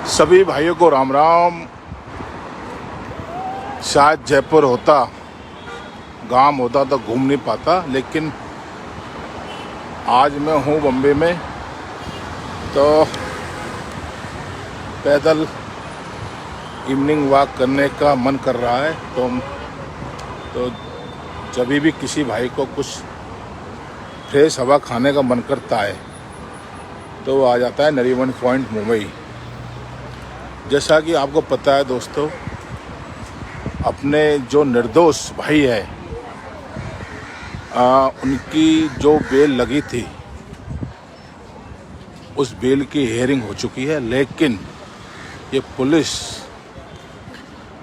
सभी भाइयों को राम राम। शायद जयपुर होता, गांव होता तो घूम नहीं पाता, लेकिन आज मैं हूँ बम्बे में, तो पैदल इवनिंग वॉक करने का मन कर रहा है। तो जब भी किसी भाई को कुछ फ्रेश हवा खाने का मन करता है तो वो आ जाता है नरीमन पॉइंट मुंबई। जैसा कि आपको पता है दोस्तों, अपने जो निर्दोष भाई है उनकी जो बेल लगी थी, उस बेल की हियरिंग हो चुकी है, लेकिन ये पुलिस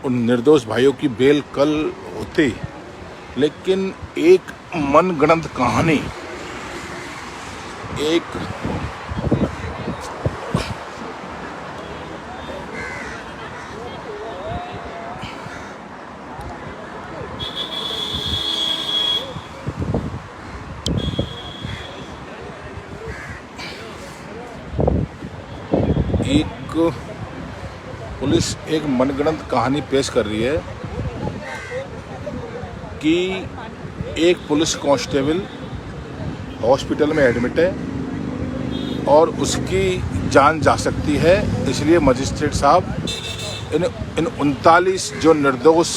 उन निर्दोष भाइयों की बेल कल होती, लेकिन एक मनगढ़ंत कहानी, एक पुलिस एक मनगढ़ंत कहानी पेश कर रही है कि एक पुलिस कांस्टेबल हॉस्पिटल में एडमिट है और उसकी जान जा सकती है, इसलिए मजिस्ट्रेट साहब इन 39 जो निर्दोष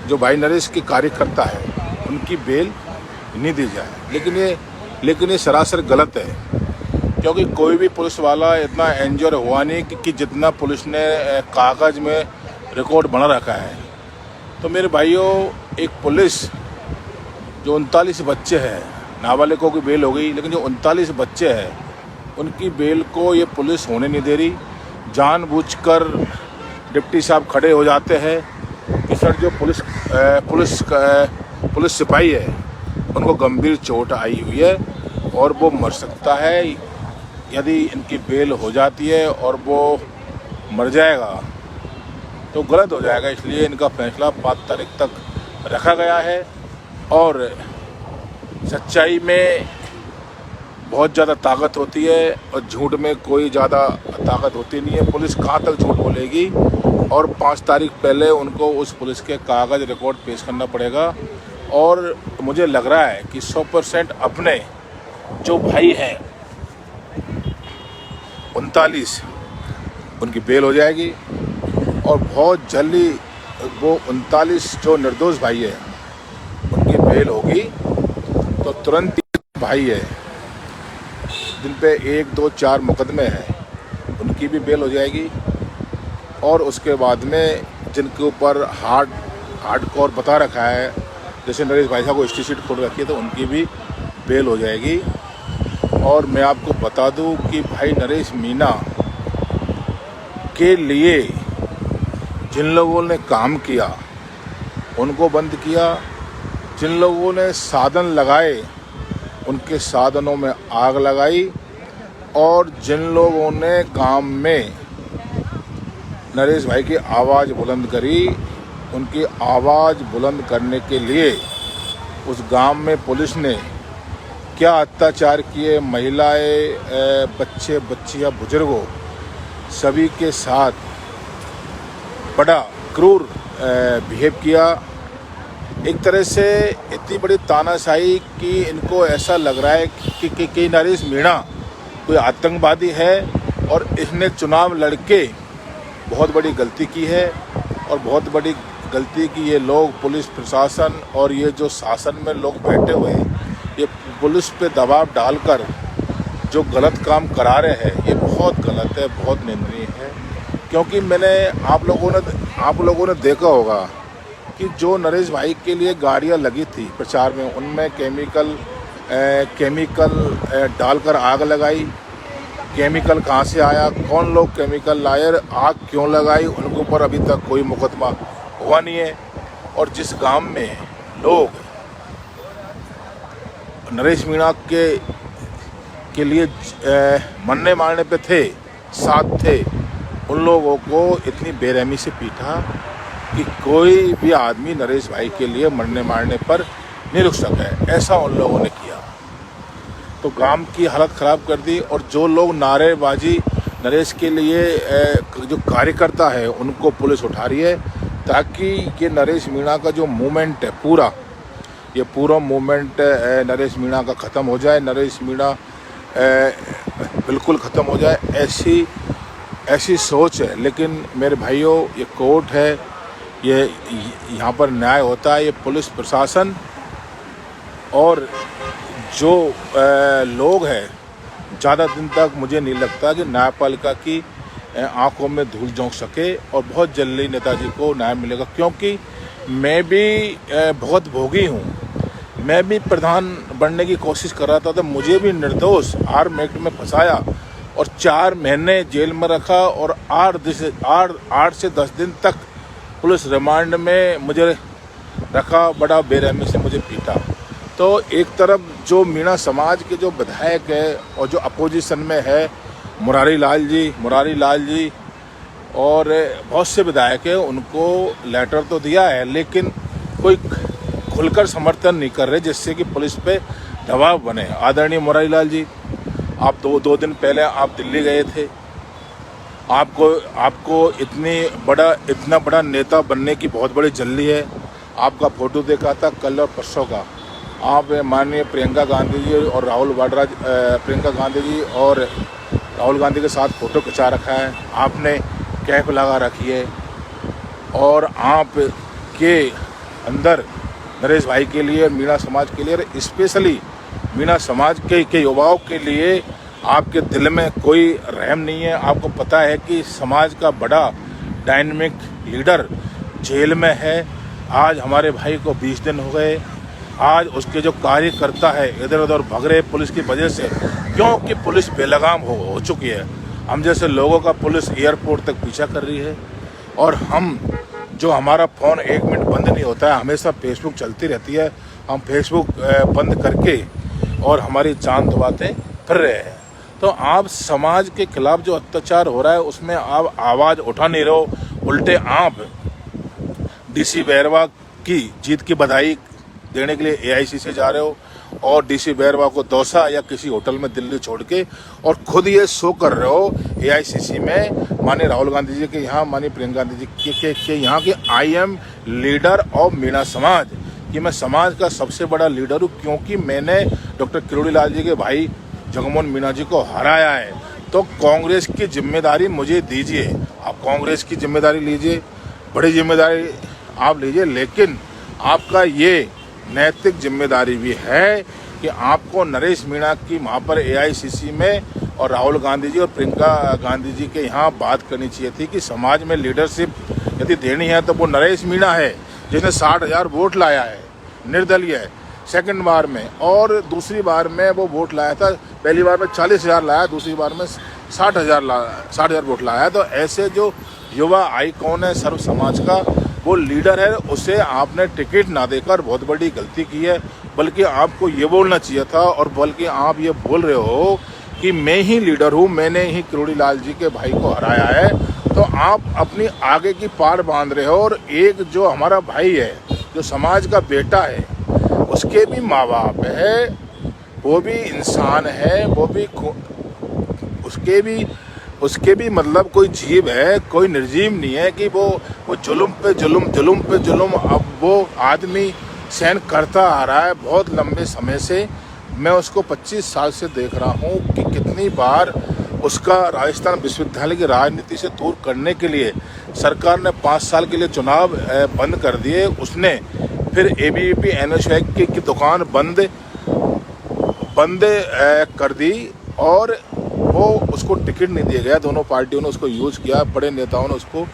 जो भाई नरेश के कार्यकर्ता है उनकी बेल नहीं दी जाए। लेकिन ये सरासर गलत है, क्योंकि कोई भी पुलिस वाला इतना इंजर हुआ नहीं कि जितना पुलिस ने कागज़ में रिकॉर्ड बना रखा है। तो मेरे भाइयों, एक पुलिस जो 39 बच्चे हैं, नाबालिगों की बेल हो गई, लेकिन जो 39 बच्चे हैं उनकी बेल को ये पुलिस होने नहीं दे रही। जानबूझकर डिप्टी साहब खड़े हो जाते हैं कि सर जो पुलिस सिपाही है उनको गंभीर चोट आई हुई है और वो मर सकता है, यदि इनकी बेल हो जाती है और वो मर जाएगा तो गलत हो जाएगा, इसलिए इनका फैसला 5 तारीख तक रखा गया है। और सच्चाई में बहुत ज़्यादा ताकत होती है और झूठ में कोई ज़्यादा ताकत होती नहीं है। पुलिस कहाँ तक झूठ बोलेगी, और 5 तारीख पहले उनको उस पुलिस के कागज़ रिकॉर्ड पेश करना पड़ेगा। और मुझे लग रहा है कि 100% अपने जो भाई हैं 39 उनकी बेल हो जाएगी और बहुत जल्दी वो 39 जो निर्दोष भाई है उनकी बेल होगी। तो तुरंत भाई है जिन पे 1, 2, 4 मुकदमे हैं उनकी भी बेल हो जाएगी, और उसके बाद में जिनके ऊपर हार्डकोर बता रखा है, जैसे नरेश भाई साहब को हिस्ट्री शीट खोल रखी है, तो उनकी भी बेल हो जाएगी। और मैं आपको बता दूं कि भाई नरेश मीणा के लिए जिन लोगों ने काम किया उनको बंद किया, जिन लोगों ने साधन लगाए उनके साधनों में आग लगाई, और जिन लोगों ने गांव में नरेश भाई की आवाज़ बुलंद करी, उनकी आवाज़ बुलंद करने के लिए उस गांव में पुलिस ने क्या अत्याचार किए, महिलाएं, बच्चे बच्चियां, बुजुर्गों सभी के साथ बड़ा क्रूर बिहेव किया। एक तरह से इतनी बड़ी तानाशाही कि इनको ऐसा लग रहा है कि नरेश मीणा कोई आतंकवादी है और इसने चुनाव लड़के बहुत बड़ी गलती की है, और बहुत बड़ी गलती की ये लोग पुलिस प्रशासन और ये जो शासन में लोग बैठे हुए हैं, ये पुलिस पे दबाव डालकर जो गलत काम करा रहे हैं, ये बहुत गलत है, बहुत निंदनीय है। क्योंकि आप लोगों ने देखा होगा कि जो नरेश भाई के लिए गाड़ियां लगी थी प्रचार में, उनमें केमिकल डालकर आग लगाई। केमिकल कहाँ से आया, कौन लोग केमिकल लाए, आग क्यों लगाई, उनके ऊपर अभी तक कोई मुकदमा हुआ नहीं है। और जिस गांव में लोग नरेश मीणा के लिए मरने मारने पे थे, साथ थे, उन लोगों को इतनी बेरहमी से पीटा कि कोई भी आदमी नरेश भाई के लिए मरने मारने पर नहीं रुक सका, ऐसा उन लोगों ने किया। तो गांव की हालत ख़राब कर दी, और जो लोग नारेबाजी नरेश के लिए जो कार्यकर्ता है उनको पुलिस उठा रही है, ताकि ये नरेश मीणा का जो मूवमेंट है ये पूरा मूवमेंट नरेश मीणा का ख़त्म हो जाए, नरेश मीणा बिल्कुल ख़त्म हो जाए, ऐसी सोच है। लेकिन मेरे भाइयों, ये कोर्ट है, ये यहाँ पर न्याय होता है, ये पुलिस प्रशासन और जो लोग हैं, ज़्यादा दिन तक मुझे नहीं लगता कि न्यायपालिका की आंखों में धूल झोंक सके, और बहुत जल्दी नेताजी को न्याय मिलेगा। क्योंकि मैं भी बहुत भोगी हूँ, मैं भी प्रधान बनने की कोशिश कर रहा था, तो मुझे भी निर्दोष आर्म एक्ट में फंसाया और 4 महीने जेल में रखा और 8 से 10 दिन तक पुलिस रिमांड में मुझे रखा, बड़ा बेरहमी से मुझे पीटा। तो एक तरफ जो मीणा समाज के जो विधायक है और जो अपोजिशन में है, मुरारी लाल जी और बहुत से विधायक हैं, उनको लेटर तो दिया है, लेकिन कोई खुलकर समर्थन नहीं कर रहे, जिससे कि पुलिस पे दबाव बने। आदरणीय मुरारी लाल जी, आप दो दिन पहले आप दिल्ली गए थे, आपको इतना बड़ा नेता बनने की बहुत बड़ी जल्दी है। आपका फोटो देखा था कल और परसों का, आप माननीय प्रियंका गांधी जी और राहुल गांधी के साथ फ़ोटो खिंचा रखा है, आपने कैप लगा रखी है, और आप के अंदर नरेश भाई के लिए, मीणा समाज के लिए, स्पेशली मीणा समाज के युवाओं के लिए आपके दिल में कोई रहम नहीं है। आपको पता है कि समाज का बड़ा डायनेमिक लीडर जेल में है। आज हमारे भाई को 20 दिन हो गए, आज उसके जो कार्यकर्ता है इधर उधर भग रहे पुलिस की वजह से, क्योंकि पुलिस बेलगाम हो चुकी है। हम जैसे लोगों का पुलिस एयरपोर्ट तक पीछा कर रही है, और हमारा फ़ोन 1 मिनट बंद नहीं होता है, हमेशा फेसबुक चलती रहती है, हम फेसबुक बंद करके और हमारी जान दबाते फिर रहे हैं। तो आप समाज के खिलाफ जो अत्याचार हो रहा है उसमें आप आवाज़ उठा नहीं रहे हो, उल्टे आप डीसी बैरवा की जीत की बधाई देने के लिए AICC से जा रहे हो, और डीसी बैरवा को दौसा या किसी होटल में दिल्ली छोड़ के, और खुद ये शो कर रहे हो AICC में माननीय राहुल गांधी जी के यहाँ, माननीय प्रियंका गांधी जी के यहाँ के I am leader of Meena समाज, कि मैं समाज का सबसे बड़ा लीडर हूँ, क्योंकि मैंने डॉक्टर किरोड़ी लाल जी के भाई जगमोहन मीणा जी को हराया है। तो कांग्रेस की जिम्मेदारी मुझे दीजिए, आप कांग्रेस की जिम्मेदारी लीजिए, बड़ी जिम्मेदारी आप लीजिए, लेकिन आपका ये नैतिक जिम्मेदारी भी है कि आपको नरेश मीणा की वहाँ पर AICC में और राहुल गांधी जी और प्रियंका गांधी जी के यहाँ बात करनी चाहिए थी कि समाज में लीडरशिप यदि देनी है तो वो नरेश मीणा है, जिसने 60,000 वोट लाया है निर्दलीय है सेकंड बार में, और दूसरी बार में वो वोट लाया था, पहली बार में 40,000 लाया, दूसरी बार में 60,000 वोट लाया। तो ऐसे जो युवा आइकॉन है सर्व समाज का, वो लीडर है, उसे आपने टिकट ना देकर बहुत बड़ी गलती की है। बल्कि आपको ये बोलना चाहिए था, और बल्कि आप ये बोल रहे हो कि मैं ही लीडर हूँ, मैंने ही किरोड़ी लाल जी के भाई को हराया है। तो आप अपनी आगे की पार बांध रहे हो, और एक जो हमारा भाई है, जो समाज का बेटा है, उसके भी माँ बाप है, वो भी इंसान है, वो भी उसके भी मतलब कोई जीव है, कोई निर्जीव नहीं है कि वो जुल्म पे जुल्म अब वो आदमी सहन करता आ रहा है बहुत लंबे समय से। मैं उसको 25 साल से देख रहा हूँ कि कितनी बार उसका राजस्थान विश्वविद्यालय की राजनीति से दूर करने के लिए सरकार ने 5 साल के लिए चुनाव बंद कर दिए। उसने फिर ABVP NSY की दुकान बंद कर दी, और वो उसको टिकट नहीं दिया गया। दोनों पार्टियों ने उसको यूज किया, बड़े नेताओं ने उसको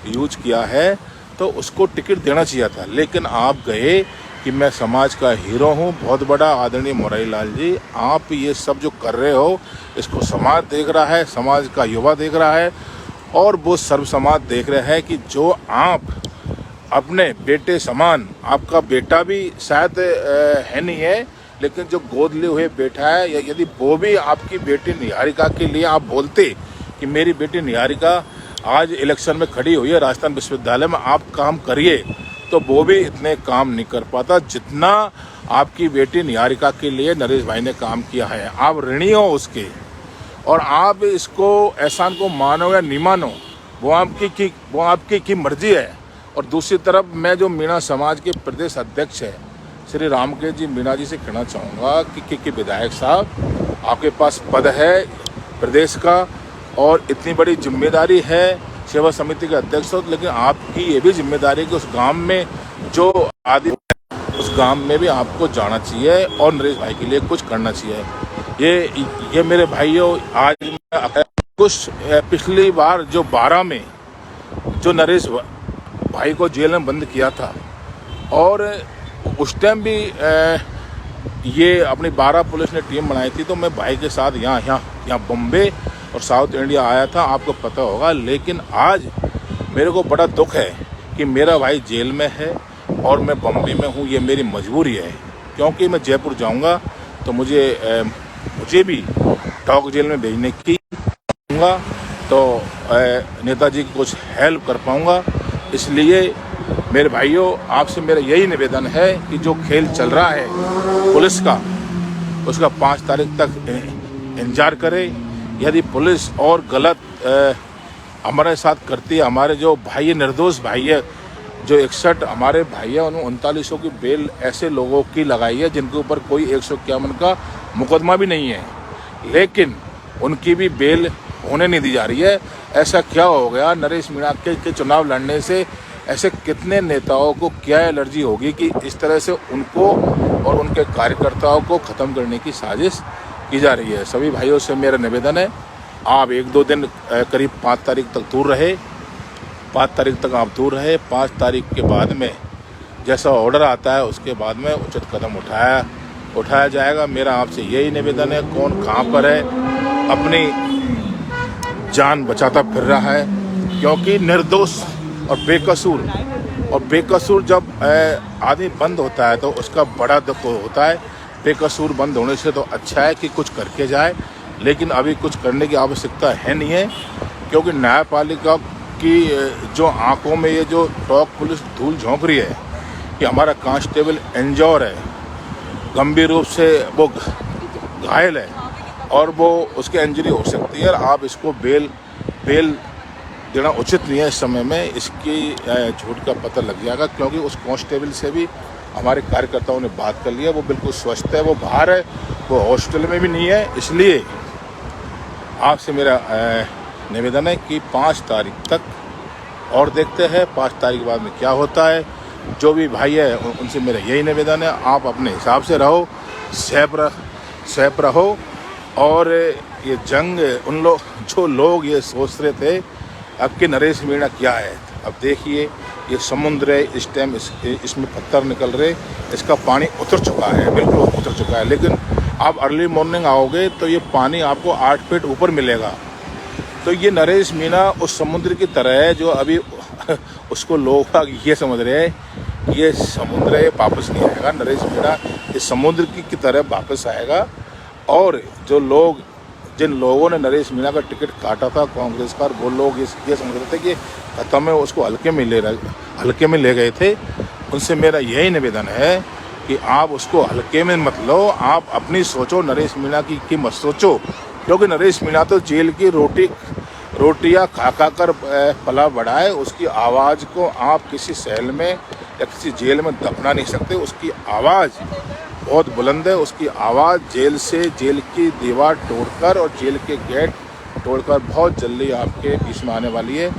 यूज किया है, तो उसको टिकट देना चाहिए था। लेकिन आप गए कि मैं समाज का हीरो हूँ बहुत बड़ा। आदरणीय मुरारी लाल जी, आप ये सब जो कर रहे हो इसको समाज देख रहा है, समाज का युवा देख रहा है, और वो सर्व समाज देख रहा है कि जो आप अपने बेटे समान, आपका बेटा भी शायद है नहीं है, लेकिन जो गोद लिए हुए बेटा है, यदि वो भी आपकी बेटी निहारिका के लिए आप बोलते कि मेरी बेटी निहारिका आज इलेक्शन में खड़ी हुई है राजस्थान विश्वविद्यालय में, आप काम करिए, तो वो भी इतने काम नहीं कर पाता जितना आपकी बेटी निहारिका के लिए नरेश भाई ने काम किया है। आप ऋणी हो उसके, और आप इसको एहसान को मानो या नहीं मानो वो आपकी मर्जी है। और दूसरी तरफ मैं जो मीणा समाज के प्रदेश अध्यक्ष है श्री रामकेश जी मीणा जी से कहना चाहूँगा कि विधायक साहब, आपके पास पद है प्रदेश का और इतनी बड़ी जिम्मेदारी है सेवा समिति के अध्यक्ष हो, लेकिन आपकी ये भी जिम्मेदारी है कि उस गांव में जो आदि उस गांव में भी आपको जाना चाहिए और नरेश भाई के लिए कुछ करना चाहिए। ये मेरे भाइयों, आज कुछ पिछली बार जो 12 में जो नरेश भाई को जेल में बंद किया था और उस टाइम भी ये अपनी 12 पुलिस ने टीम बनाई थी, तो मैं भाई के साथ यहाँ बम्बे और साउथ इंडिया आया था, आपको पता होगा। लेकिन आज मेरे को बड़ा दुख है कि मेरा भाई जेल में है और मैं बम्बई में हूँ। ये मेरी मजबूरी है, क्योंकि मैं जयपुर जाऊँगा तो मुझे भी टॉक जेल में भेजने की होगा, तो नेताजी की कुछ हेल्प कर पाऊँगा। इसलिए मेरे भाइयों, आपसे मेरा यही निवेदन है कि जो खेल चल रहा है पुलिस का, उसका 5 तारीख तक इंतजार करें। यदि पुलिस और गलत हमारे साथ करती है, हमारे जो भाई निर्दोष भाई है, जो 61 हमारे भाई है, उन्होंने 3900 की बेल ऐसे लोगों की लगाई है जिनके ऊपर कोई 151 का मुकदमा भी नहीं है, लेकिन उनकी भी बेल होने नहीं दी जा रही है। ऐसा क्या हो गया? नरेश मीणा के चुनाव लड़ने से ऐसे कितने नेताओं को क्या एलर्जी होगी कि इस तरह से उनको और उनके कार्यकर्ताओं को ख़त्म करने की साजिश की जा रही है। सभी भाइयों से मेरा निवेदन है, आप 1-2 दिन करीब 5 तारीख तक दूर रहे। 5 तारीख तक आप दूर रहे। 5 तारीख के बाद में जैसा ऑर्डर आता है उसके बाद में उचित कदम उठाया जाएगा। मेरा आपसे यही निवेदन है, कौन कहाँ पर है, अपनी जान बचाता फिर रहा है, क्योंकि निर्दोष और बेकसूर जब आदमी बंद होता है तो उसका बड़ा दुख होता है। बेकसूर बंद होने से तो अच्छा है कि कुछ करके जाए, लेकिन अभी कुछ करने की आवश्यकता है नहीं है, क्योंकि न्यायपालिका की जो आंखों में ये जो टॉक पुलिस धूल झोंक रही है कि हमारा कांस्टेबल इंजोर है, गंभीर रूप से वो घायल है और वो उसकी इंजरी हो सकती है, और आप इसको बेल देना उचित नहीं है इस समय में। इसकी झूठ का पता लग जाएगा, क्योंकि उस कांस्टेबल से भी हमारे कार्यकर्ताओं ने बात कर लिया, वो बिल्कुल स्वस्थ है, वो बाहर है, वो हॉस्टल में भी नहीं है। इसलिए आपसे मेरा निवेदन है कि 5 तारीख तक और देखते हैं 5 तारीख बाद में क्या होता है। जो भी भाई है उनसे मेरा यही निवेदन है, आप अपने हिसाब से रहो, सेफ रहो। और ये जंग जो लोग ये सोच रहे थे अब कि नरेश मीणा क्या है, अब देखिए ये समुद्र है, इस टाइम इसमें पत्थर निकल रहे, इसका पानी उतर चुका है, बिल्कुल उतर चुका है। लेकिन आप अर्ली मॉर्निंग आओगे तो ये पानी आपको 8 फीट ऊपर मिलेगा। तो ये नरेश मीणा उस समुद्र की तरह है जो अभी उसको लोग ये समझ रहे हैं ये समुद्र है, वापस नहीं आएगा। नरेश मीणा इस समुद्र की तरह वापस आएगा। और जिन लोगों ने नरेश मीणा का टिकट काटा था कांग्रेस का, वो लोग ये समझ रहे थे कि खत्म है, उसको हल्के में ले गए थे। उनसे मेरा यही निवेदन है कि आप उसको हल्के में मत लो, आप अपनी सोचो, नरेश मीणा की मत सोचो, क्योंकि नरेश मीणा तो जेल की रोटियां खा कर पला बढ़ा है। उसकी आवाज़ को आप किसी सेल में या किसी जेल में दबना नहीं सकते। उसकी आवाज़ बहुत बुलंद है, उसकी आवाज़ जेल की दीवार तोड़कर और जेल के गेट तोड़कर बहुत जल्दी आपके बीच में आने वाली है।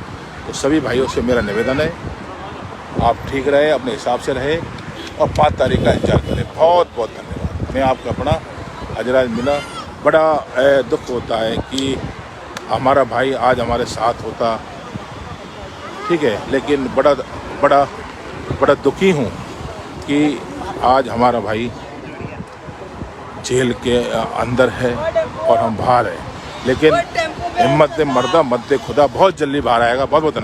तो सभी भाइयों से मेरा निवेदन है, आप ठीक रहे, अपने हिसाब से रहे और 5 तारीख का इंतजार करें। बहुत बहुत धन्यवाद। मैं आपका अपना अजराज मीणा। बड़ा दुख होता है कि हमारा भाई आज हमारे साथ होता, ठीक है, लेकिन बड़ा दुखी हूँ कि आज हमारा भाई जेल के अंदर है और हम बाहर हैं। लेकिन हिम्मत मर्दा मत खुदा बहुत जल्दी बाहर आएगा। बहुत बहुत धन्यवाद।